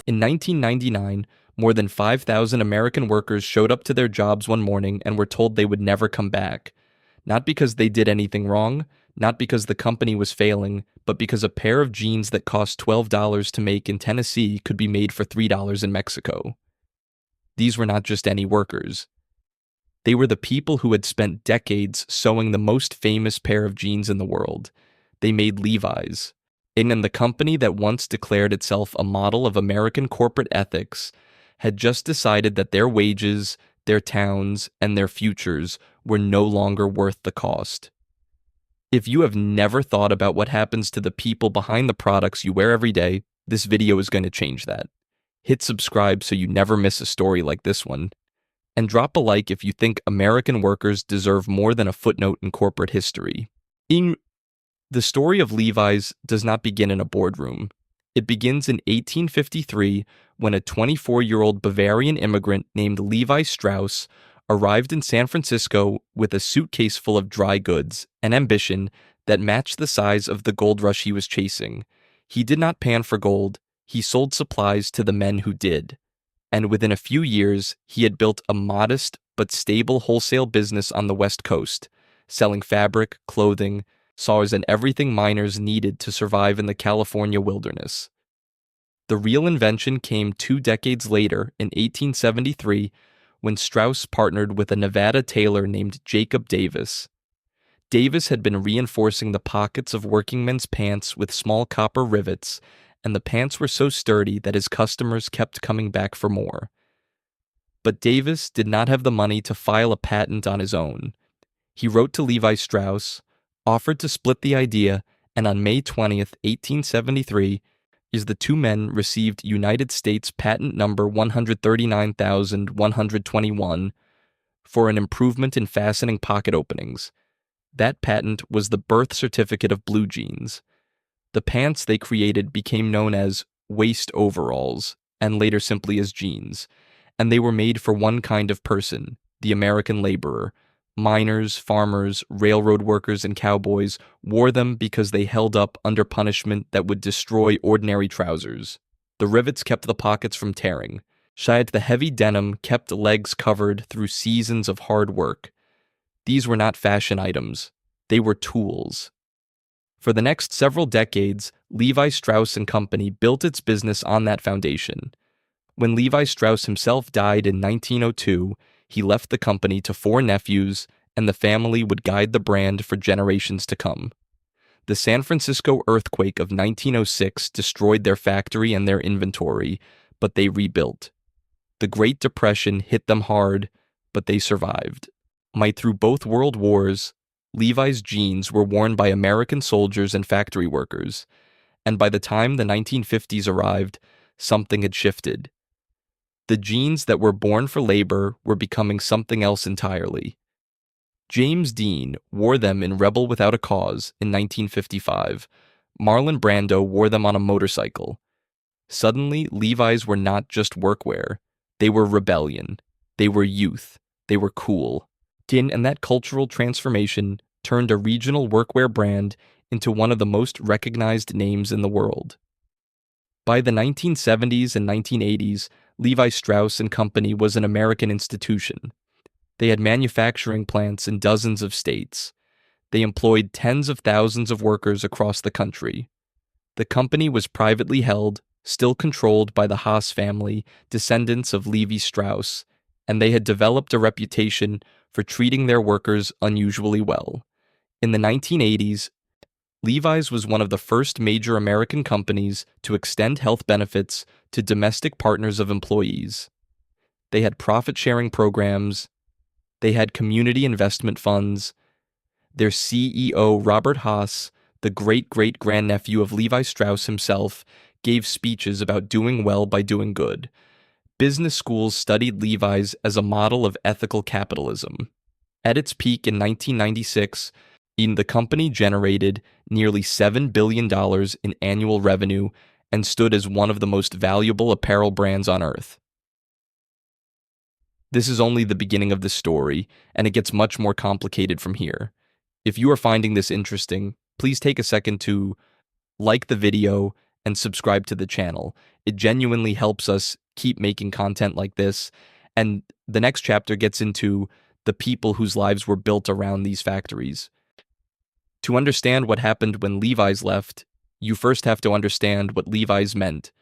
In 1999, more than 5,000 American workers showed up to their jobs one morning and were told they would never come back. Not because they did anything wrong, not because the company was failing, but because a pair of jeans that cost $12 to make in Tennessee could be made for $3 in Mexico. These were not just any workers. They were the people who had spent decades sewing the most famous pair of jeans in the world. They made Levi's. And the company that once declared itself a model of American corporate ethics had just decided that their wages, their towns, and their futures were no longer worth the cost. If you have never thought about what happens to the people behind the products you wear every day, this video is going to change that. Hit subscribe so you never miss a story like this one. And drop a like if you think American workers deserve more than a footnote in corporate history. The story of Levi's does not begin in a boardroom. It begins in 1853 when a 24-year-old Bavarian immigrant named Levi Strauss arrived in San Francisco with a suitcase full of dry goods, an ambition that matched the size of the gold rush he was chasing. He did not pan for gold, he sold supplies to the men who did. And within a few years, he had built a modest but stable wholesale business on the West Coast, selling fabric, clothing, saws, and everything miners needed to survive in the California wilderness. The real invention came 2 decades later, in 1873, when Strauss partnered with a Nevada tailor named Jacob Davis. Davis had been reinforcing the pockets of workingmen's pants with small copper rivets, and the pants were so sturdy that his customers kept coming back for more. But Davis did not have the money to file a patent on his own. He wrote to Levi Strauss, offered to split the idea, and on May 20th, 1873, the two men received United States Patent Number 139,121 for an improvement in fastening pocket openings. That patent was the birth certificate of blue jeans. The pants they created became known as waist overalls, and later simply as jeans, and they were made for one kind of person, the American laborer. Miners, farmers, railroad workers, and cowboys wore them because they held up under punishment that would destroy ordinary trousers. The rivets kept the pockets from tearing. The heavy denim kept legs covered through seasons of hard work. These were not fashion items. They were tools. For the next several decades, Levi Strauss & Company built its business on that foundation. When Levi Strauss himself died in 1902, he left the company to 4 nephews, and the family would guide the brand for generations to come. The San Francisco earthquake of 1906 destroyed their factory and their inventory, but they rebuilt. The Great Depression hit them hard, but they survived. Through both world wars, Levi's jeans were worn by American soldiers and factory workers, and by the time the 1950s arrived, something had shifted. The jeans that were born for labor were becoming something else entirely. James Dean wore them in Rebel Without a Cause in 1955. Marlon Brando wore them on a motorcycle. Suddenly, Levi's were not just workwear. They were rebellion. They were youth. They were cool. And that cultural transformation turned a regional workwear brand into one of the most recognized names in the world. By the 1970s and 1980s, Levi Strauss & Company was an American institution. They had manufacturing plants in dozens of states. They employed tens of thousands of workers across the country. The company was privately held, still controlled by the Haas family, descendants of Levi Strauss, and they had developed a reputation for treating their workers unusually well. In the 1980s, Levi's was one of the first major American companies to extend health benefits to domestic partners of employees. They had profit-sharing programs. They had community investment funds. Their CEO, Robert Haas, the great-great-grandnephew of Levi Strauss himself, gave speeches about doing well by doing good. Business schools studied Levi's as a model of ethical capitalism. At its peak in 1996, the company generated nearly $7 billion in annual revenue and stood as one of the most valuable apparel brands on earth. This is only the beginning of the story, and it gets much more complicated from here. If you are finding this interesting, please take a second to like the video and subscribe to the channel. It genuinely helps us keep making content like this. And the next chapter gets into the people whose lives were built around these factories. To understand what happened when Levi's left, you first have to understand what Levi's meant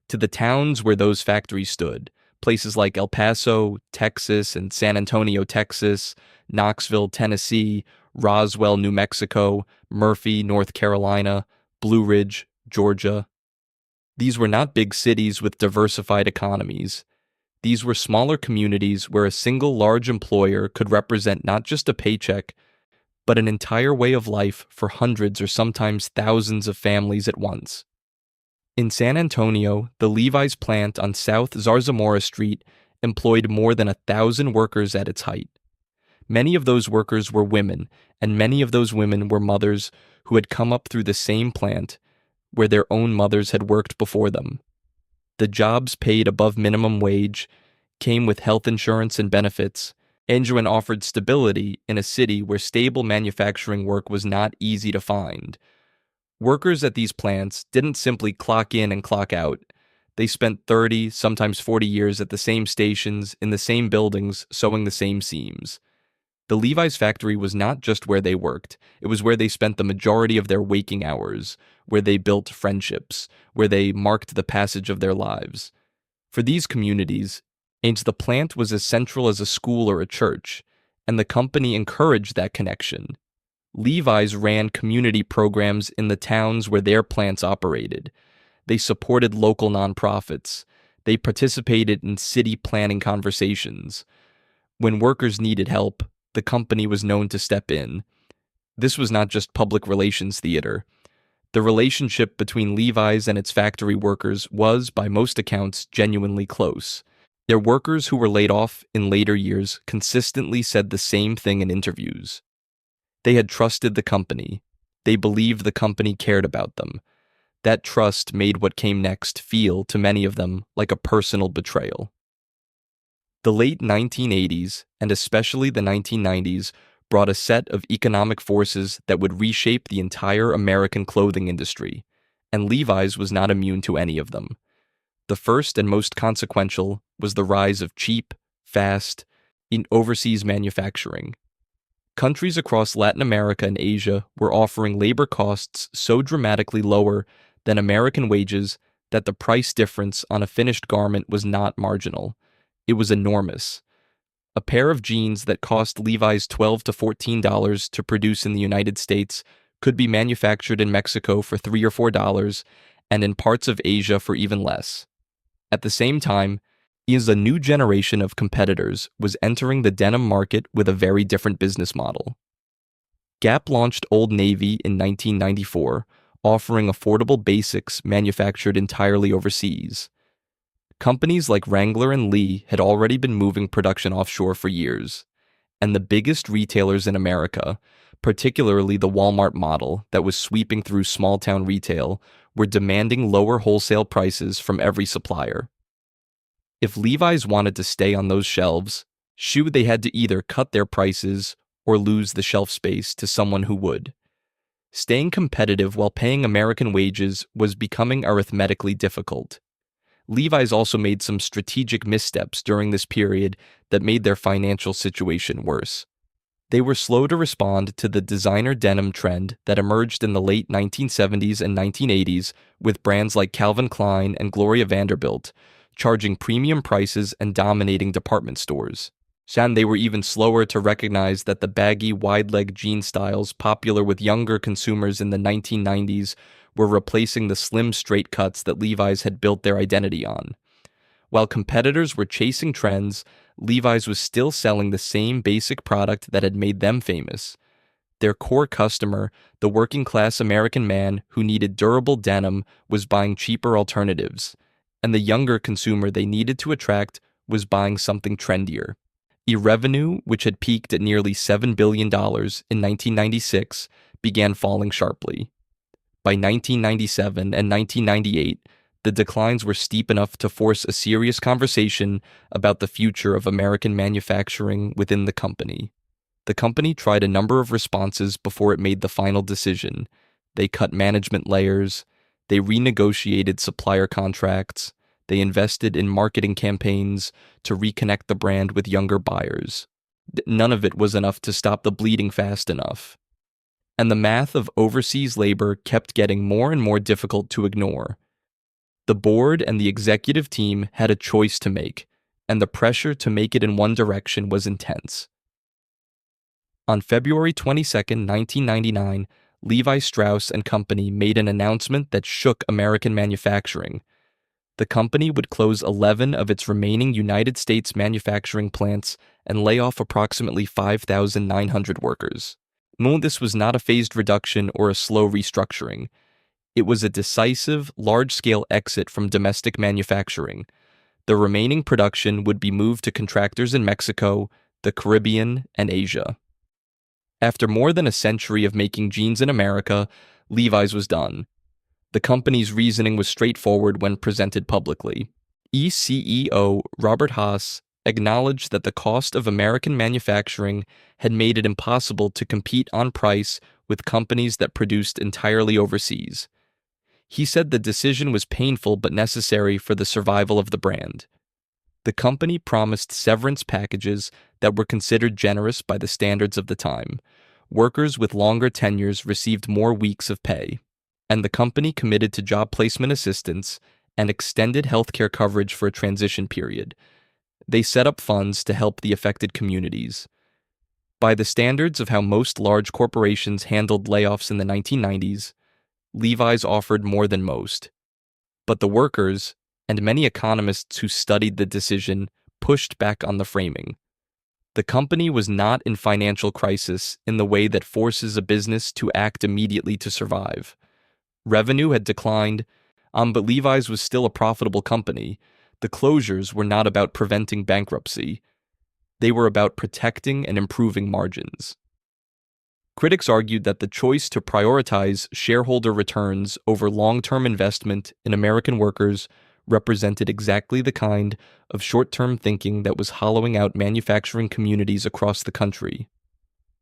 to the towns where those factories stood. Places like El Paso, Texas, and San Antonio, Texas, Knoxville, Tennessee, Roswell, New Mexico, Murphy, North Carolina, Blue Ridge, Georgia. These were not big cities with diversified economies. These were smaller communities where a single large employer could represent not just a paycheck, but an entire way of life for hundreds or sometimes thousands of families at once. In San Antonio, the Levi's plant on South Zarzamora Street employed more than 1,000 workers at its height. Many of those workers were women, and many of those women were mothers who had come up through the same plant where their own mothers had worked before them. The jobs paid above minimum wage, came with health insurance and benefits, and offered stability in a city where stable manufacturing work was not easy to find. Workers at these plants didn't simply clock in and clock out. They spent 30, sometimes 40 years at the same stations, in the same buildings, sewing the same seams. The Levi's factory was not just where they worked, it was where they spent the majority of their waking hours, where they built friendships, where they marked the passage of their lives. For these communities, the plant was as central as a school or a church, and the company encouraged that connection. Levi's ran community programs in the towns where their plants operated. They supported local nonprofits. They participated in city planning conversations. When workers needed help, the company was known to step in. This was not just public relations theater. The relationship between Levi's and its factory workers was, by most accounts, genuinely close. Their workers who were laid off in later years consistently said the same thing in interviews. They had trusted the company. They believed the company cared about them. That trust made what came next feel, to many of them, like a personal betrayal. The late 1980s, and especially the 1990s, brought a set of economic forces that would reshape the entire American clothing industry, and Levi's was not immune to any of them. The first and most consequential was the rise of cheap, fast, overseas manufacturing. Countries across Latin America and Asia were offering labor costs so dramatically lower than American wages that the price difference on a finished garment was not marginal. It was enormous. A pair of jeans that cost Levi's $12 to $14 to produce in the United States could be manufactured in Mexico for $3 or $4 and in parts of Asia for even less. At the same time, a new generation of competitors was entering the denim market with a very different business model. Gap launched Old Navy in 1994, offering affordable basics manufactured entirely overseas. Companies like Wrangler and Lee had already been moving production offshore for years, and the biggest retailers in America, particularly the Walmart model that was sweeping through small-town retail, were demanding lower wholesale prices from every supplier. If Levi's wanted to stay on those shelves, they had to either cut their prices or lose the shelf space to someone who would. Staying competitive while paying American wages was becoming arithmetically difficult. Levi's also made some strategic missteps during this period that made their financial situation worse. They were slow to respond to the designer denim trend that emerged in the late 1970s and 1980s with brands like Calvin Klein and Gloria Vanderbilt, charging premium prices and dominating department stores. They were even slower to recognize that the baggy, wide-leg jean styles popular with younger consumers in the 1990s were replacing the slim straight cuts that Levi's had built their identity on. While competitors were chasing trends, Levi's was still selling the same basic product that had made them famous. Their core customer, the working-class American man who needed durable denim, was buying cheaper alternatives, and the younger consumer they needed to attract was buying something trendier. Revenue, which had peaked at nearly $7 billion in 1996, began falling sharply. By 1997 and 1998, the declines were steep enough to force a serious conversation about the future of American manufacturing within the company. The company tried a number of responses before it made the final decision. They cut management layers, They renegotiated supplier contracts. They invested in marketing campaigns to reconnect the brand with younger buyers. None of it was enough to stop the bleeding fast enough. And the math of overseas labor kept getting more and more difficult to ignore. The board and the executive team had a choice to make, and the pressure to make it in one direction was intense. On February 22, 1999, Levi Strauss & Company made an announcement that shook American manufacturing. The company would close 11 of its remaining United States manufacturing plants and lay off approximately 5,900 workers. No, this was not a phased reduction or a slow restructuring. It was a decisive, large-scale exit from domestic manufacturing. The remaining production would be moved to contractors in Mexico, the Caribbean, and Asia. After more than a century of making jeans in America, Levi's was done. The company's reasoning was straightforward when presented publicly. CEO Robert Haas acknowledged that the cost of American manufacturing had made it impossible to compete on price with companies that produced entirely overseas. He said the decision was painful but necessary for the survival of the brand. The company promised severance packages that were considered generous by the standards of the time. Workers with longer tenures received more weeks of pay, and the company committed to job placement assistance and extended healthcare coverage for a transition period. They set up funds to help the affected communities. By the standards of how most large corporations handled layoffs in the 1990s, Levi's offered more than most. But the workers, and many economists who studied the decision, pushed back on the framing. The company was not in financial crisis in the way that forces a business to act immediately to survive. Revenue had declined, but Levi's was still a profitable company. The closures were not about preventing bankruptcy. They were about protecting and improving margins. Critics argued that the choice to prioritize shareholder returns over long-term investment in American workers represented exactly the kind of short-term thinking that was hollowing out manufacturing communities across the country.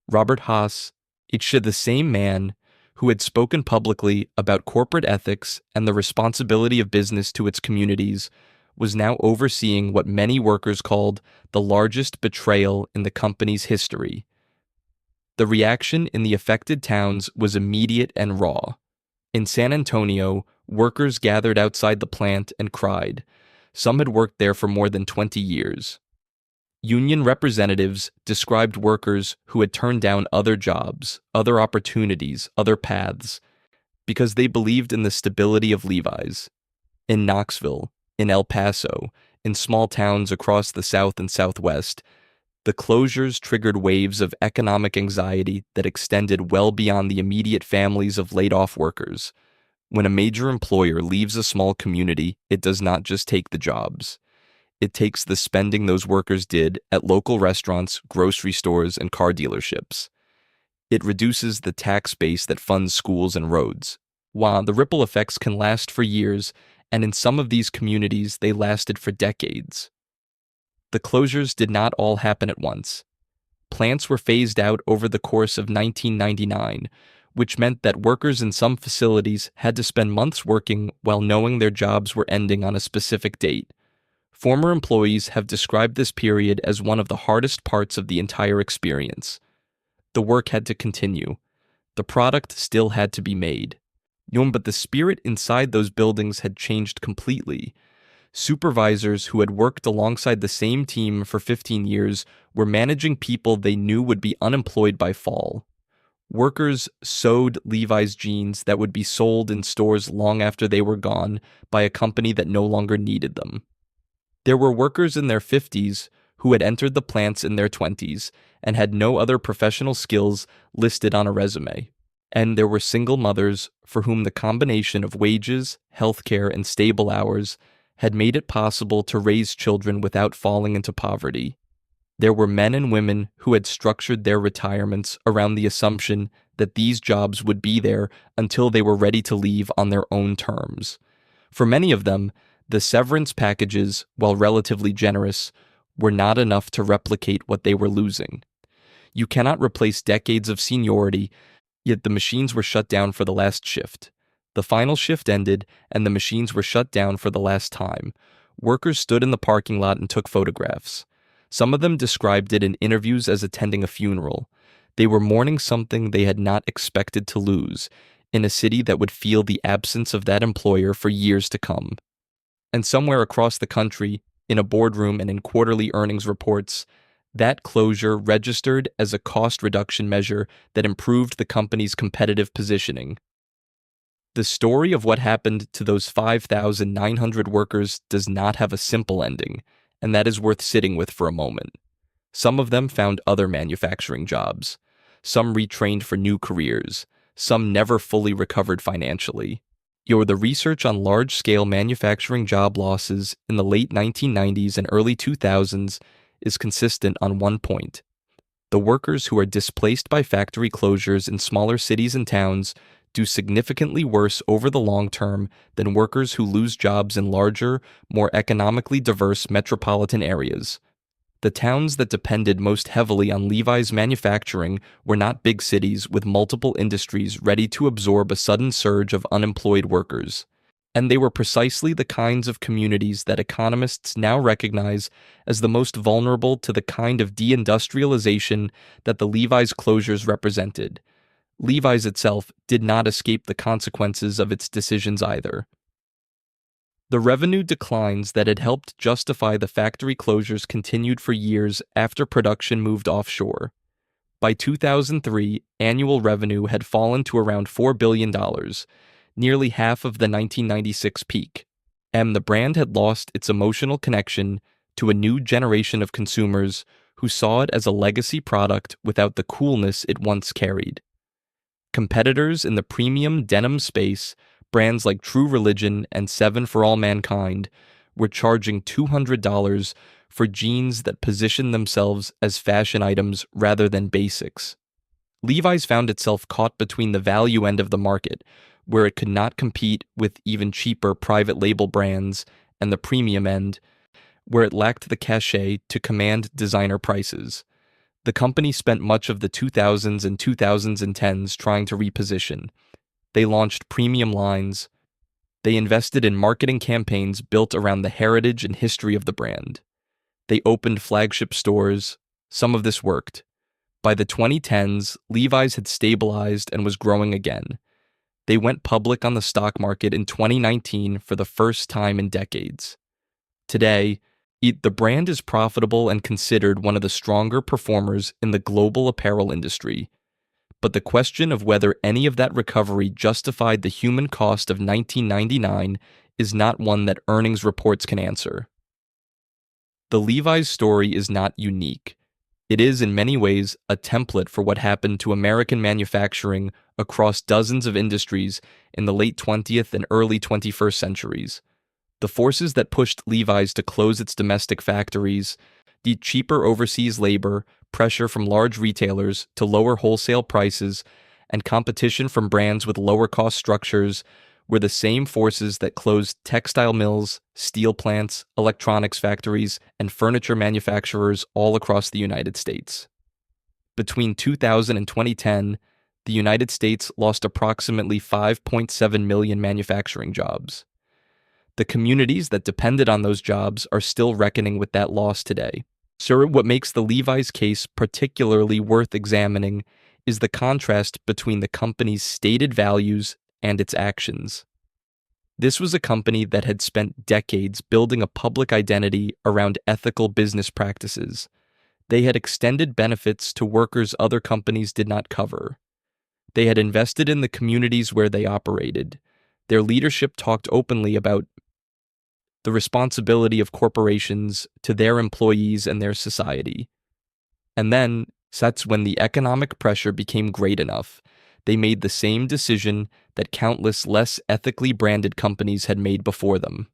Robert Haas, the same man who had spoken publicly about corporate ethics and the responsibility of business to its communities, was now overseeing what many workers called the largest betrayal in the company's history. The reaction in the affected towns was immediate and raw. In San Antonio, workers gathered outside the plant and cried. Some had worked there for more than 20 years. Union representatives described workers who had turned down other jobs, other opportunities, other paths, because they believed in the stability of Levi's. In Knoxville, in El Paso, in small towns across the South and Southwest, the closures triggered waves of economic anxiety that extended well beyond the immediate families of laid-off workers. When a major employer leaves a small community, it does not just take the jobs. It takes the spending those workers did at local restaurants, grocery stores, and car dealerships. It reduces the tax base that funds schools and roads. While the ripple effects can last for years, and in some of these communities they lasted for decades. The closures did not all happen at once. Plants were phased out over the course of 1999, which meant that workers in some facilities had to spend months working while knowing their jobs were ending on a specific date. Former employees have described this period as one of the hardest parts of the entire experience. The work had to continue. The product still had to be made. But the spirit inside those buildings had changed completely. Supervisors who had worked alongside the same team for 15 years were managing people they knew would be unemployed by fall. Workers sewed Levi's jeans that would be sold in stores long after they were gone by a company that no longer needed them. There were workers in their 50s who had entered the plants in their 20s and had no other professional skills listed on a resume. And there were single mothers for whom the combination of wages, healthcare, and stable hours had made it possible to raise children without falling into poverty. There were men and women who had structured their retirements around the assumption that these jobs would be there until they were ready to leave on their own terms. For many of them, the severance packages, while relatively generous, were not enough to replicate what they were losing. You cannot replace decades of seniority, yet the machines were shut down for the last shift. The final shift ended, and the machines were shut down for the last time. Workers stood in the parking lot and took photographs. Some of them described it in interviews as attending a funeral. They were mourning something they had not expected to lose, in a city that would feel the absence of that employer for years to come. And somewhere across the country, in a boardroom and in quarterly earnings reports, that closure registered as a cost reduction measure that improved the company's competitive positioning. The story of what happened to those 5,900 workers does not have a simple ending, and that is worth sitting with for a moment. Some of them found other manufacturing jobs. Some retrained for new careers. Some never fully recovered financially. The research on large-scale manufacturing job losses in the late 1990s and early 2000s is consistent on one point. The workers who are displaced by factory closures in smaller cities and towns do significantly worse over the long term than workers who lose jobs in larger, more economically diverse metropolitan areas. The towns that depended most heavily on Levi's manufacturing were not big cities with multiple industries ready to absorb a sudden surge of unemployed workers. And they were precisely the kinds of communities that economists now recognize as the most vulnerable to the kind of deindustrialization that the Levi's closures represented. Levi's itself did not escape the consequences of its decisions either. The revenue declines that had helped justify the factory closures continued for years after production moved offshore. By 2003, annual revenue had fallen to around $4 billion, nearly half of the 1996 peak, and the brand had lost its emotional connection to a new generation of consumers who saw it as a legacy product without the coolness it once carried. Competitors in the premium denim space, brands like True Religion and 7 for All Mankind, were charging $200 for jeans that positioned themselves as fashion items rather than basics. Levi's found itself caught between the value end of the market, where it could not compete with even cheaper private label brands, and the premium end, where it lacked the cachet to command designer prices. The company spent much of the 2000s and 2010s trying to reposition. They launched premium lines. They invested in marketing campaigns built around the heritage and history of the brand. They opened flagship stores. Some of this worked. By the 2010s, Levi's had stabilized and was growing again. They went public on the stock market in 2019 for the first time in decades. Today, the brand is profitable and considered one of the stronger performers in the global apparel industry. But the question of whether any of that recovery justified the human cost of 1999 is not one that earnings reports can answer. The Levi's story is not unique. It is in many ways a template for what happened to American manufacturing across dozens of industries in the late 20th and early 21st centuries. The forces that pushed Levi's to close its domestic factories, the cheaper overseas labor, pressure from large retailers to lower wholesale prices, and competition from brands with lower cost structures were the same forces that closed textile mills, steel plants, electronics factories, and furniture manufacturers all across the United States. Between 2000 and 2010, the United States lost approximately 5.7 million manufacturing jobs. The communities that depended on those jobs are still reckoning with that loss today. So what makes the Levi's case particularly worth examining is the contrast between the company's stated values and its actions. This was a company that had spent decades building a public identity around ethical business practices. They had extended benefits to workers other companies did not cover. They had invested in the communities where they operated. Their leadership talked openly about the responsibility of corporations to their employees and their society. And then, that's when the economic pressure became great enough. They made the same decision that countless less ethically branded companies had made before them.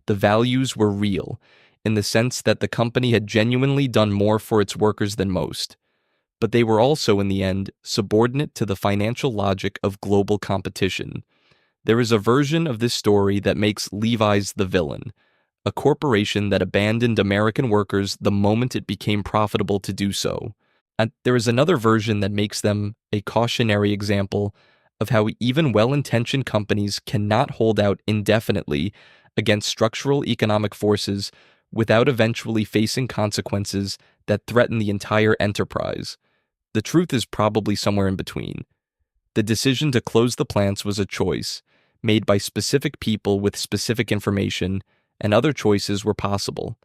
The values were real, in the sense that the company had genuinely done more for its workers than most. But they were also, in the end, subordinate to the financial logic of global competition. There is a version of this story that makes Levi's the villain, a corporation that abandoned American workers the moment it became profitable to do so. And there is another version that makes them a cautionary example of how even well-intentioned companies cannot hold out indefinitely against structural economic forces without eventually facing consequences that threaten the entire enterprise. The truth is probably somewhere in between. The decision to close the plants was a choice, made by specific people with specific information, and other choices were possible.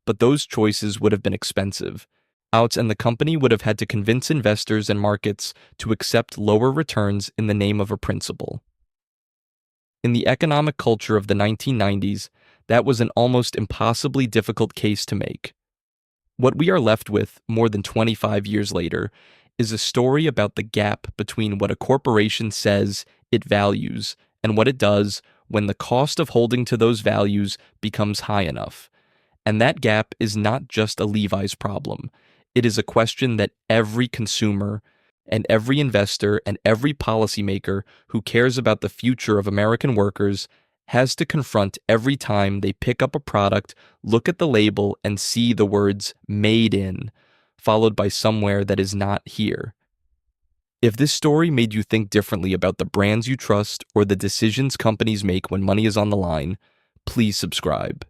But those choices would have been expensive. And the company would have had to convince investors and markets to accept lower returns in the name of a principle. In the economic culture of the 1990s, that was an almost impossibly difficult case to make. What we are left with, more than 25 years later, is a story about the gap between what a corporation says it values and what it does when the cost of holding to those values becomes high enough. And that gap is not just a Levi's problem. It is a question that every consumer and every investor and every policymaker who cares about the future of American workers has to confront every time they pick up a product, look at the label, and see the words "made in," followed by somewhere that is not here. If this story made you think differently about the brands you trust or the decisions companies make when money is on the line, please subscribe.